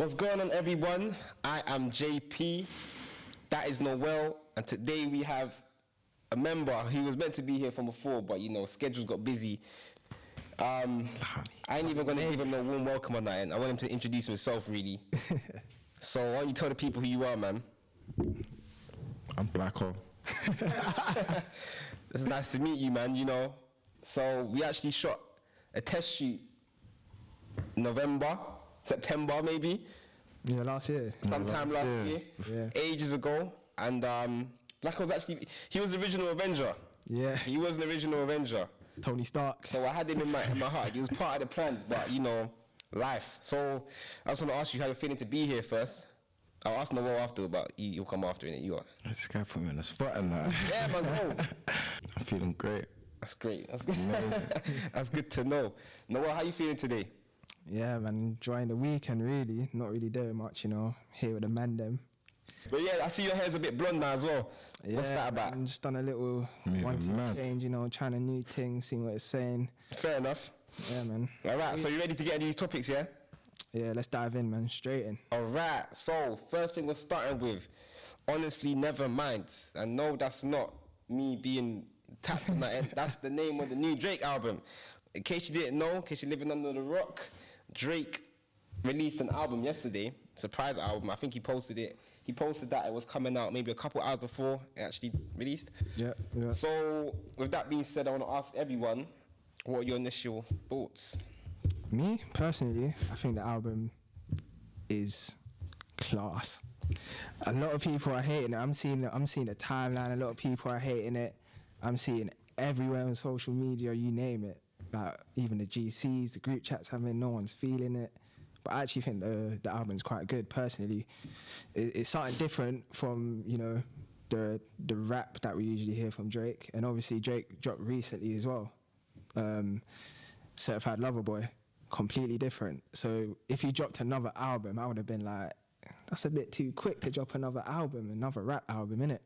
What's going on, everyone? I am JP. That is Noel, and today we have a member. He was meant to be here from before, but schedules got busy. I ain't even gonna give him a warm welcome on that end. I want him to introduce himself, really. So why don't you tell the people who you are, man? I'm Blacko. It's nice to meet you, man. So we actually shot a test shoot September maybe. Yeah, last year. Sometime last year. Yeah. Ages ago. And Blacko was the original Avenger. Yeah. He was an original Avenger. Tony Stark. So I had him in my heart. He was part of the plans, but life. So I just want to ask you how you're feeling to be here first. I'll ask Noel after, but you'll come after, innit? You are. This guy put me on the spot and that. Yeah, man, go. I'm feeling great. That's great. That's good. That's good to know. Noel, how you feeling today? Yeah, man, enjoying the weekend, really. Not really doing much, here with the man them. But yeah, I see your hair's a bit blonde now as well. Yeah, what's that about? I'm just done a little change, trying a new thing, seeing what it's saying. Fair enough. Yeah, man. All right, so you ready to get into these topics, yeah? Yeah, let's dive in, man. Straight in. All right, so first thing we're starting with, honestly, Nevermind. And no, that's not me being tapped on that end. That's the name of the new Drake album. In case you didn't know, in case you're living under the rock, Drake released an album yesterday, surprise album. I think he posted it. He posted that it was coming out maybe a couple hours before it actually released. Yeah. So with that being said, I want to ask everyone, what are your initial thoughts? Me, personally, I think the album is class. A lot of people are hating it. I'm seeing the timeline. A lot of people are hating it. I'm seeing everywhere on social media, you name it. Like even the GCs, the group chats, no one's feeling it. But I actually think the album's quite good, personally. It's something different from, the rap that we usually hear from Drake. And obviously Drake dropped recently as well. Certified Lover Boy. Completely different. So if he dropped another album, I would have been like, that's a bit too quick to drop another rap album, innit?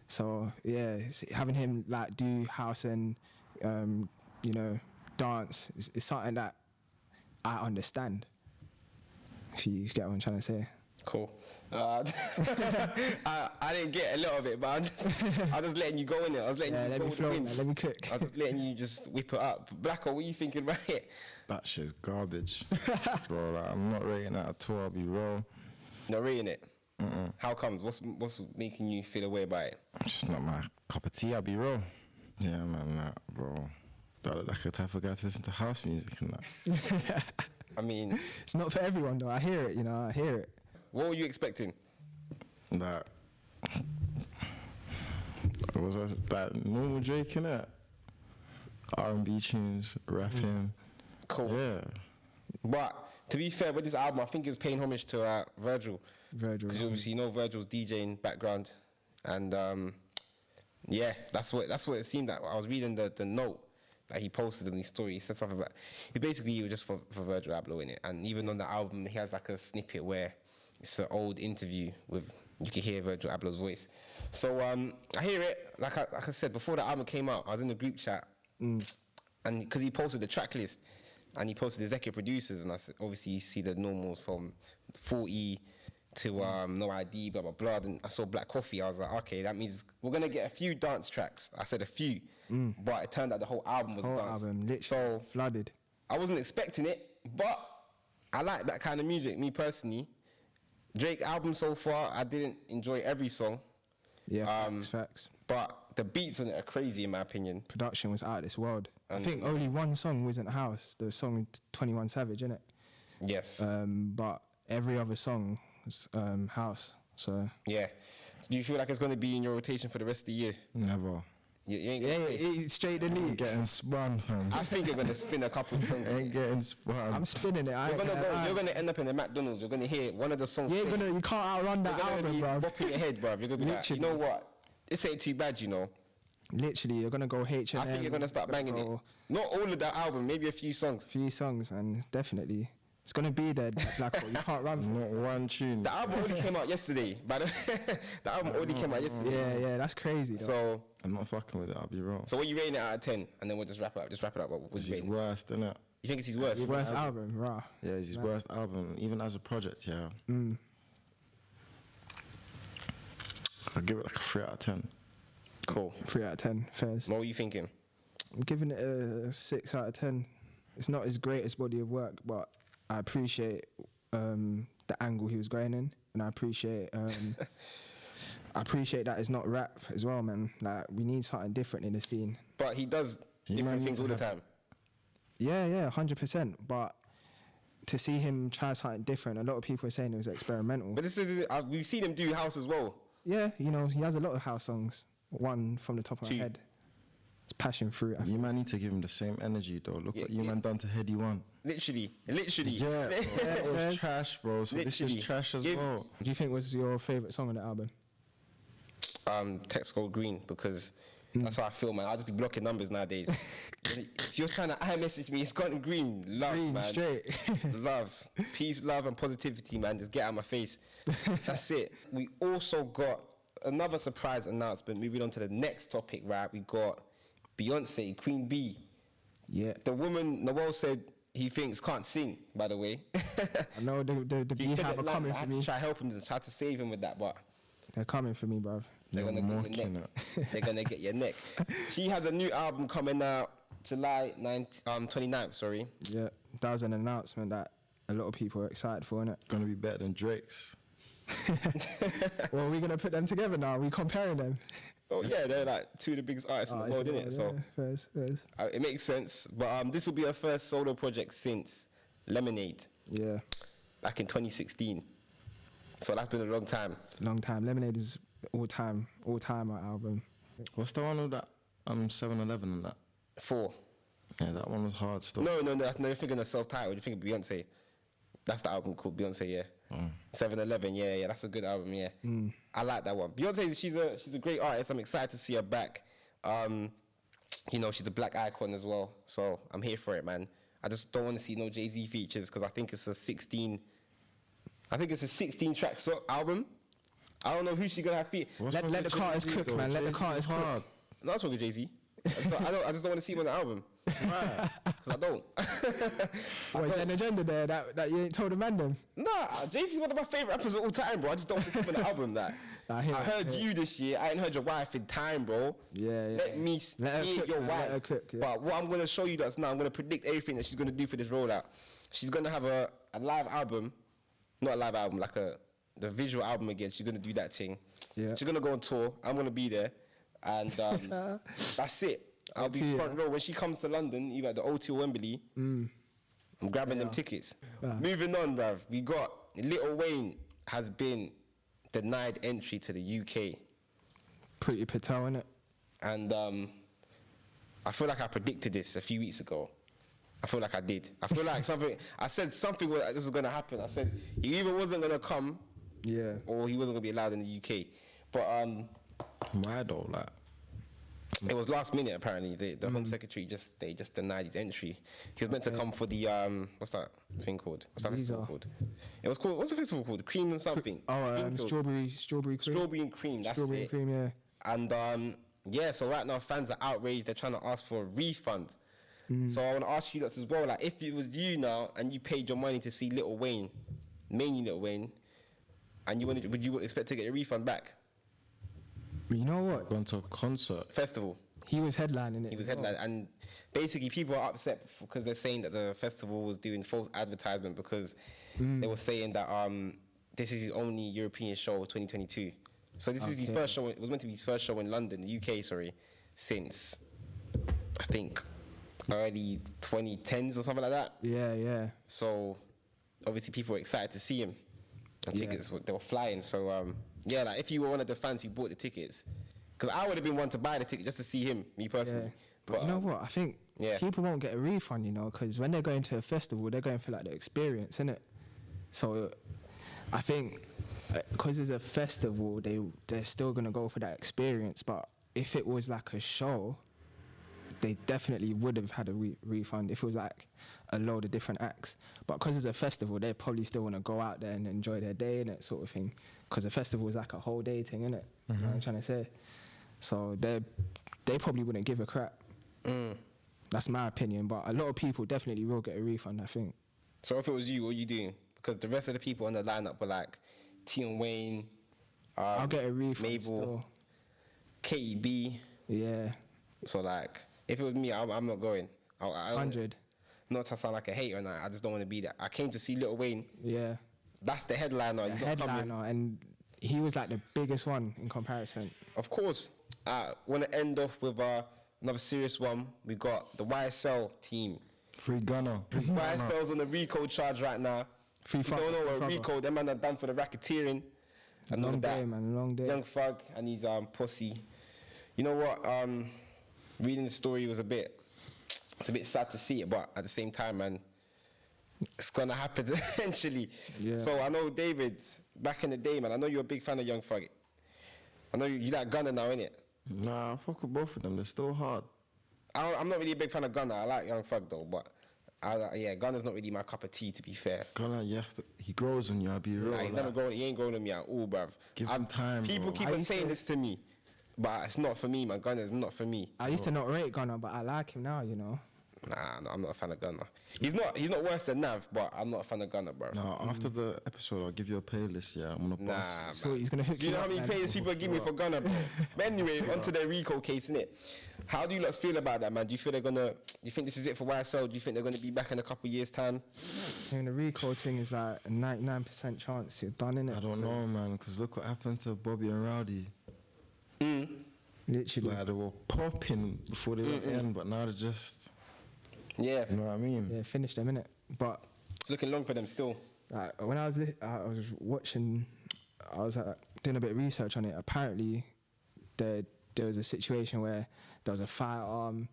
So yeah, having him like do house and dance is something that I understand. If you get what I'm trying to say. Cool. I didn't get a lot of it, but I was just letting you go in it. I was letting you let go me with flow, the wind. man, let me cook. I was just letting you just whip it up. Blacko, what are you thinking about it? That shit's garbage. Bro, I'm not rating that at all, I'll be real. Not rating it? How comes? What's making you feel away about it? It's just not my cup of tea, I'll be real. Yeah, man, bro. That look like a type of guy to listen to house music and that. I mean... It's not for everyone, though. I hear it, I hear it. What were you expecting? That normal Drake, innit? R&B tunes, rapping. Cool. Yeah. But to be fair, with this album, I think it's paying homage to Virgil. Because obviously Virgil's DJing background. And yeah, that's what it seemed like. I was reading the note that he posted in his story. He said something about it. Basically, was just for Virgil Abloh in it. And even on the album, he has like a snippet where it's an old interview with, you can hear Virgil Abloh's voice. So I hear it. Like I said, before the album came out, I was in the group chat. And because he posted the track list and he posted the executive producers, and I said, obviously you see the normals from 40 to No ID, blah, blah, blah. And I saw Black Coffee. I was like, okay, that means we're going to get a few dance tracks. I said a few, but it turned out the whole album was dance. Album, literally flooded. I wasn't expecting it, but I like that kind of music, me personally. Drake album so far, I didn't enjoy every song. Yeah, facts. But the beats on it are crazy, in my opinion. Production was out of this world. And I think only one song wasn't house. The song 21 Savage, innit? Yes. But every other song was house. So yeah. Do you feel like it's going to be in your rotation for the rest of the year? Never. You ain't gonna straight delete. Getting spun, fam. I think you're going to spin a couple of songs. Ain't getting spun. I'm spinning it. You're going to end up in the McDonald's. You're going to hear one of the songs. You can't outrun that album, bro. You're going to be bopping your head, bro. You're going to be like, you know what? This ain't too bad, Literally, you're going to go H&M. I think you're going to start banging it. Not all of that album, maybe a few songs. Man. Definitely. It's going to be there, Blacko. You can't run from it. Not one tune. The album already came out yesterday. The album already came out yesterday. Yeah, that's crazy, though. So I'm not fucking with it, I'll be wrong. So what are you rating it out of 10? And then we'll just wrap it up. Just wrap it up. What's This is worse, isn't it? You think it's his worst? His worst album, rah. Yeah, it's his worst album, even as a project, yeah. I'll give it like a 3 out of 10. Cool. 3 out of 10, fairs. What were you thinking? I'm giving it a 6 out of 10. It's not his greatest body of work, but I appreciate the angle he was going in, and I appreciate that it's not rap as well, man. Like, we need something different in the scene. But he does different things all the time. Yeah, 100%. But to see him try something different, a lot of people are saying it was experimental. But this is we've seen him do house as well. Yeah, you know, he has a lot of house songs. One from the top of my head. It's Passion Fruit. You man need to give him the same energy though. Look what you man done to Heady One. Literally. Yeah, it was trash, bro. So this is trash as well. What do you think was your favourite song on the album? Text Gold Green, because that's how I feel, man. I'll just be blocking numbers nowadays. If you're trying to iMessage me, it's gone green. Love, Green, man. straight. Love. Peace, love, and positivity, man. Just get out of my face. That's it. We also got another surprise announcement. Moving on to the next topic, right? We got Beyonce, Queen B. Yeah. The woman, Noel said he thinks can't sing, by the way. I know the beehive are coming for me. Try to help him, try to save him with that, but they're coming for me, bruv. they're gonna get your neck. They're gonna get your neck. She has a new album coming out July 29th, sorry. Yeah, that was an announcement that a lot of people are excited for, innit? Gonna be better than Drake's. Well, we're gonna put them together now. We're comparing them. Oh yeah, they're like two of the biggest artists in the world, innit? So fairs. It makes sense. But this will be her first solo project since Lemonade. Yeah. Back in 2016. So that's been a long time. Long time. Lemonade is all-time album. What's the one with that 7-Eleven and that? 4. Yeah, that one was hard still. No, you're thinking of self-titled. You're thinking Beyonce. That's the album called Beyonce, yeah. 7-Eleven, yeah, that's a good album, yeah. I like that one. Beyonce, she's a great artist. I'm excited to see her back. You know, she's a black icon as well, so I'm here for it, man. I just don't want to see no Jay-Z features because I think it's a 16 track album. I don't know who she's gonna have feet. Let the Carters cook, man. Let the Carters cook. No, that's wrong with Jay-Z. I just don't want to see him on the album. Right. Because I don't. What, is there an agenda there that you ain't told the man them? Nah, Jay-Z's one of my favourite rappers of all time, bro. I just don't want to see him on the album that. I heard you this year. I ain't heard your wife in time, bro. Yeah. Let me hear your wife. Let her cook, yeah. But what I'm going to show you that's now, I'm going to predict everything that she's going to do for this rollout. She's going to have a live album. Not a live album, like the visual album again. She's going to do that thing. Yeah. She's going to go on tour. I'm going to be there. And that's it. I'll be front row. When she comes to London, either at the O2 or Wembley, I'm grabbing them tickets. Moving on, bruv. We got Lil Wayne has been denied entry to the UK. Pretty Patel, innit? And I feel like I predicted this a few weeks ago. I feel like I did. I feel like I said something this was going to happen. I said he either wasn't going to come or he wasn't going to be allowed in the UK. But why though, like? It was last minute apparently. The Home Secretary just denied his entry. He was meant to come for the what's that thing called? What's that festival called? It was called, what's the festival called? Cream and something. Strawberry cream. Strawberry and cream. That's strawberry it. And cream, yeah. And so right now fans are outraged. They're trying to ask for a refund. So I want to ask you that as well. Like, if it was you now and you paid your money to see Lil Wayne, mainly Lil Wayne, and would you expect to get your refund back? You know what? Going to a concert. Festival. He was headlining it. He was headlining. And basically people are upset because they're saying that the festival was doing false advertisement because they were saying that this is his only European show of 2022. So this is his first show. It was meant to be his first show in London, the UK, since, I think, early 2010s or something like that. Yeah. So obviously people were excited to see him. And tickets, they were flying. So, like if you were one of the fans who bought the tickets, because I would have been one to buy the ticket just to see him, me personally. Yeah. But you know what? I think people won't get a refund, you know, because when they're going to a festival, they're going for like the experience, innit? So I think because it's a festival, they're still going to go for that experience. But if it was like a show, they definitely would have had a refund if it was like a load of different acts. But because it's a festival, they probably still want to go out there and enjoy their day, innit, sort of thing. Because a festival is like a whole day thing, innit? You know what I'm trying to say? So they probably wouldn't give a crap. That's my opinion, but a lot of people definitely will get a refund, I think. So if it was you, what are you doing? Because the rest of the people on the lineup were like Tion Wayne, I'll get a refund Mabel, still. KEB. Yeah. So like, if it was me, I'm not going. I 100. Not to sound like a hater, and I just don't want to be that. I came to see Lil Wayne. Yeah. That's the headliner. The He's not coming. headliner, and he was like the biggest one in comparison. Of course. I want to end off with another serious one. We got the YSL team. Free Gunner. YSL's on the RICO charge right now. Free If you don't know what RICO, them man are done for the racketeering. And all Long that. day, man. Long day. Young Thug and his pussy. You know what? Reading the story was it's a bit sad to see it, but at the same time, man, it's gonna happen eventually. Yeah. So I know David, back in the day, man, I know you're a big fan of Young Thug. I know you like Gunna now, innit? Nah, I fuck with both of them. They're still hard. I'm not really a big fan of Gunna. I like Young Thug though, but Gunna's not really my cup of tea, to be fair. Gunner, he grows on you. I'll be real. Like, he ain't grown on me at all, bruv. Give him time, People bro. keep on saying this to me, but it's not for me, man. Gunna's not for me. I used to not rate Gunna, but I like him now, you know. Nah, no, I'm not a fan of Gunna. He's not worse than Nav, but I'm not a fan of Gunna, bro. No, after the episode, I'll give you a playlist. Yeah, I'm gonna Nah, pass. So he's gonna hook do you know up, how many man. players people are giving me for Gunna, bro? But anyway, onto their RICO case, innit? How do you lot feel about that, man? Do you feel do you think this is it for YSL? Do you think they're gonna be back in a couple of years' time? I mean, the recall thing is like a 99% chance you're done, innit? I don't know, man, because look what happened to Bobby and Rowdy. Literally. Like, they were popping before they went in, but now they're just, Yeah, you know what I mean? Yeah, finish them, innit? But it's looking long for them still. like, when I was watching, I was doing a bit of research on it. Apparently, there was a situation where there was a firearm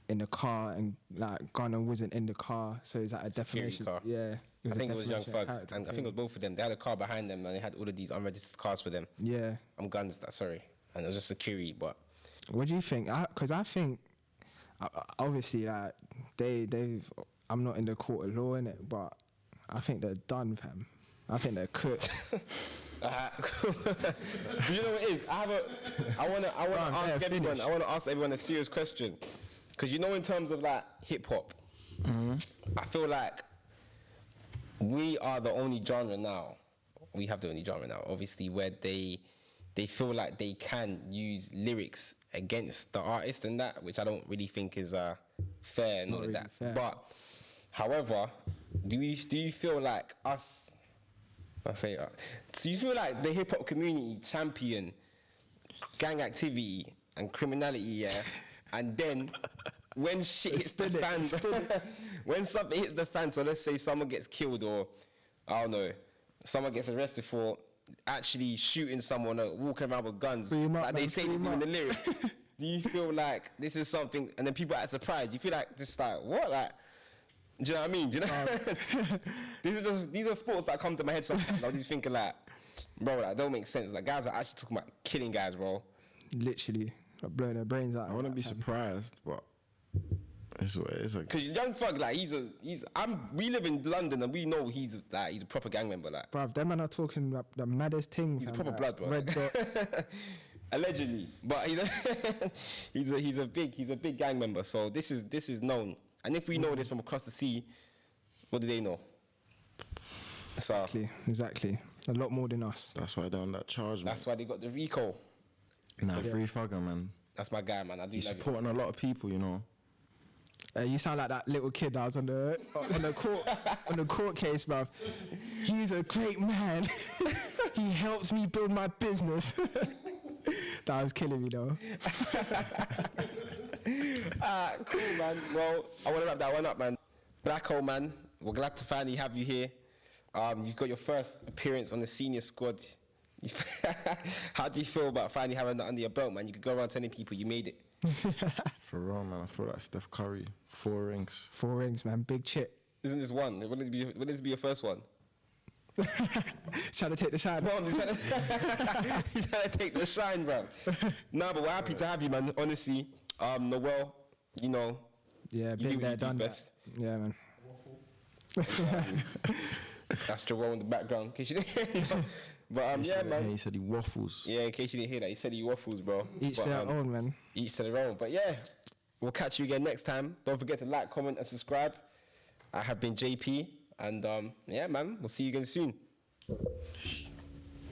in the car and like Gunna wasn't in the car, so it's like a Security defamation. car. Yeah, I think it was Young defamation of Thug, character and I think thing. it was both of them. They had a car behind them, and they had all of these unregistered cars for them. Yeah. Sorry, and it was just security, but. What do you think? Because I think, obviously, like they've. I'm not in the court of law, innit, but I think they're done, fam. I think they're cooked. You know what it is? I want to ask everyone a serious question, because you know, in terms of like hip hop, I feel like we are the only genre now. We have the only genre now, obviously, where they feel like they can use lyrics against the artist and that, which I don't really think is fair and all of really that. fair. But however, do you feel like us? Do you feel like the hip hop community champion gang activity and criminality, yeah? And then when shit hits the fan, when something hits the fan, so let's say someone gets killed or I don't know, someone gets arrested for actually shooting someone or walking around with guns, like they say they do in the lyrics. Do you feel like this is something, and then people are surprised? You feel like just like what, like? Do you know what I mean? Do you know? These are thoughts that come to my head sometimes. I'm just thinking like, bro, that don't make sense. Like guys are actually talking about killing guys, bro. Literally, like blowing their brains out. I wouldn't be surprised, but it's what it is. Because Young Thug, like we live in London and we know he's a proper gang member, like. Bruv, them man are talking like the maddest thing. He's a fam, proper like, blood, bro. Red dots. Allegedly, but he's a big gang member. So this is known. And if we know this from across the sea, what do they know? So Exactly. A lot more than us. That's why they're on that charge, man. that's why they got the RICO. Nah, free Thugger, man. That's my guy, man. I do He's love it. supporting a lot of people, you know. You sound like that little kid that was on the court case, bruv. He's a great man. He helps me build my business. That was killing me though. Cool, man. Well, I want to wrap that one up, man. Black Hole, man. We're glad to finally have you here. You've got your first appearance on the senior squad. How do you feel about finally having that under your belt, man? You could go around telling people you made it. For real, man. I feel like Steph Curry. 4 rings. 4 rings, man. Big chip. Isn't this one? Will this be your first one? Trying to take the shine. No, he's trying to take the shine, bro. Nah, but we're happy to have you, man. Honestly, Noel, you know. Yeah, you been do there, what you do done that. best. Yeah, man. That's Joel in the background, in case you didn't hear. But yeah, man. He said he waffles. Yeah, in case you didn't hear that, he said he waffles, bro. Each But, their own, man. Each to their own. But yeah, we'll catch you again next time. Don't forget to like, comment, and subscribe. I have been JP, and yeah, man, we'll see you again soon.